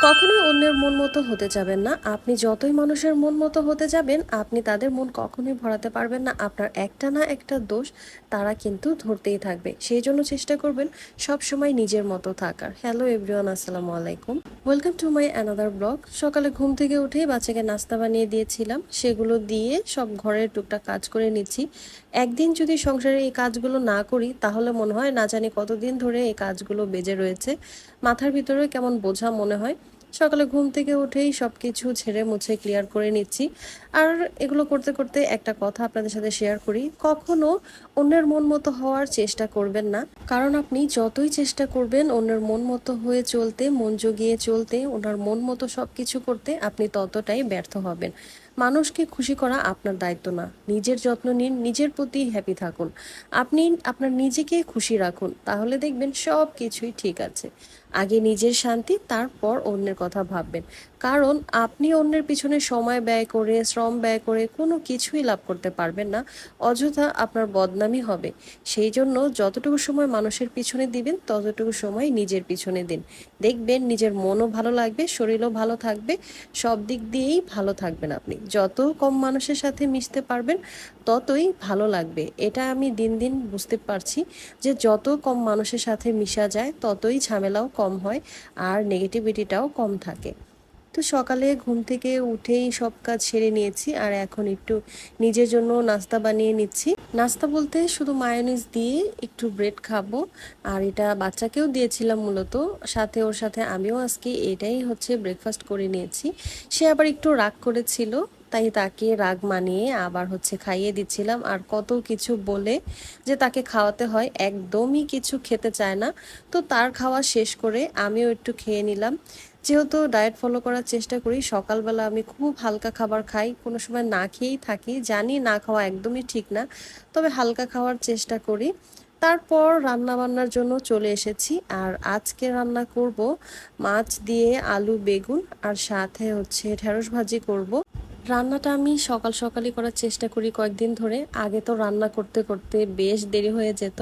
কখনোই অন্যের মন মতো হতে যাবেন না। আপনি যতই মানুষের মন মতো হতে যাবেন, আপনি তাদের মন কখনোই ভরাতে পারবেন না। আপনার একটা না একটা দোষ তারা কিন্তু ধরতেই থাকবে। সেই জন্য চেষ্টা করবেন সবসময় নিজের মতো থাকার। হ্যালো এভরিওয়ান, আসসালামু আলাইকুম। Welcome to my another blog. সকালে ঘুম থেকে উঠেই বাচ্চাকে নাস্তা বানিয়ে দিয়েছিলাম। সেগুলো দিয়ে সব ঘরের টুকটাক কাজ করে নিচ্ছি। একদিন যদি সংসারে এই কাজগুলো না করি, তাহলে মনে হয় না জানি কতদিন ধরে এই কাজগুলো বেজে রয়েছে। মাথার ভিতরে কেমন বোঝা মনে হয়। সকালে ঘুম থেকে উঠেই সবকিছু ঝেড়ে মুছে ক্লিয়ার করে নিচ্ছি। আর এগুলো করতে করতে একটা কথা আপনাদের সাথে শেয়ার করি, কখনো অন্যের মন মতো হওয়ার চেষ্টা করবেন না। কারণ আপনি যতই চেষ্টা করবেন অন্যের মন মতো হয়ে চলতে, মন জুগিয়ে চলতে, ওনার মন মতো সবকিছু করতে, আপনি ততটাই ব্যর্থ হবেন। মানুষকে খুশি করা আপনার দায়িত্ব না। নিজের যত্ন নিন, নিজের প্রতি হ্যাপি থাকুন। আপনি আপনার নিজেকে খুশি রাখুন, তাহলে দেখবেন সব কিছুই ঠিক আছে। আগে নিজের শান্তি, তারপর অন্যের কথা ভাববেন। কারণ আপনি অন্যের পিছনে সময় ব্যয় করে, শ্রম ব্যয় করে কোনো কিছুই লাভ করতে পারবেন না। অযথা আপনার বদনামই হবে। সেই জন্য যতটুকু সময় মানুষের পিছনে দিবেন, ততটুকু সময় নিজের পিছনে দিন। দেখবেন নিজের মনও ভালো লাগবে, শরীরও ভালো থাকবে, সব দিক দিয়েই ভালো থাকবেন আপনি। যত কম মানুষের সাথে মিশতে পারবেন, ততই ভালো লাগবে। এটা আমি দিন দিন বুঝতে পারছি যে যত কম মানুষের সাথে মিশা যায়, ততই ঝামেলাও কম হয় আর নেগেটিভিটিটাও কম থাকে। তো সকালে ঘুম থেকে উঠেই সব কাজ সেরে নিয়েছি, আর এখন একটু নিজের জন্য নাস্তা বানিয়ে নিচ্ছি। নাস্তা বলতে শুধু মায়োনিজ দিয়ে একটু ব্রেড খাবো, আর এটা বাচ্চাকেও দিয়েছিলাম মূলত। সাথে ওর সাথে আমিও আজকে এটাই হচ্ছে ব্রেকফাস্ট করে নিয়েছি। সে আবার একটু রাগ করেছিল, তাই তাকে রাগ মানিয়ে আবার হচ্ছে খাইয়ে দিচ্ছিলাম। আর কত কিছু বলে যে তাকে খাওয়াতে হয়, একদমই কিছু খেতে চায় না। তো তার খাওয়া শেষ করে আমিও একটু খেয়ে নিলাম। যেহেতু ডায়েট ফলো করার চেষ্টা করি, সকালবেলা আমি খুব হালকা খাবার খাই, কোনো সময় না খেয়েই থাকি। জানি না খাওয়া একদমই ঠিক না, তবে হালকা খাওয়ার চেষ্টা করি। তারপর রান্না বান্নার জন্য চলে এসেছি, আর আজকে রান্না করব মাছ দিয়ে আলু বেগুন, আর সাথে হচ্ছে ঢেঁড়স ভাজি করব। রান্নাটা আমি সকাল সকালই করার চেষ্টা করি কয়েকদিন ধরে। আগে তো রান্না করতে করতে বেশ দেরি হয়ে যেত।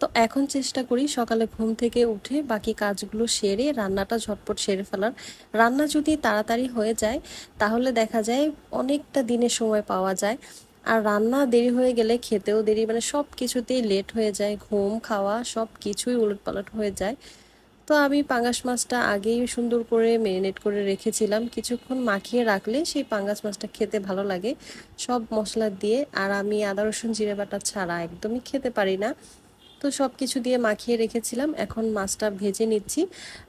তো এখন চেষ্টা করি সকালে ঘুম থেকে উঠে বাকি কাজগুলো সেরে রান্নাটা ঝটপট সেরে ফেলার। রান্না যদি তাড়াতাড়ি হয়ে যায়, তাহলে দেখা যায় অনেকটা দিনের সময় পাওয়া যায়। আর রান্না দেরি হয়ে গেলে খেতেও দেরি, মানে সব কিছুতেই লেট হয়ে যায়, ঘুম খাওয়া সব কিছুই উলটপালট হয়ে যায়। তো আমি পাঙ্গাস মাছটা আগেই সুন্দর করে মেরিনেট করে রেখেছিলাম। কিছুক্ষণ মাখিয়ে রাখলে সেই পাঙ্গাস মাছটা খেতে ভালো লাগে সব মশলা দিয়ে। আর আমি আদা রসুন জিরে বাটা ছাড়া একদমই খেতে পারি না। তো সব কিছু দিয়ে মাখিয়ে রেখেছিলাম, এখন মাছটা ভেজে নিচ্ছি।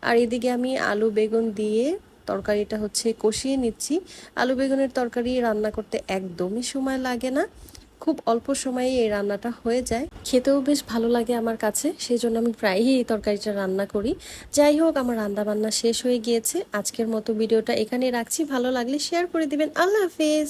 আর এদিকে আমি আলু বেগুন দিয়ে তরকারিটা হচ্ছে কষিয়ে নিচ্ছি। আলু বেগুনের তরকারি রান্না করতে একদমই সময় লাগে না, খুব অল্প সময়ে এই রান্নাটা হয়ে যায়, খেতেও বেশ ভালো লাগে আমার কাছে। সেই জন্য আমি প্রায়ই এই তরকারিটা রান্না করি। যাই হোক, আমার রান্না বান্না শেষ হয়ে গিয়েছে। আজকের মতো ভিডিওটা এখানেই রাখছি। ভালো লাগলে শেয়ার করে দিবেন। আল্লাহ হাফেজ।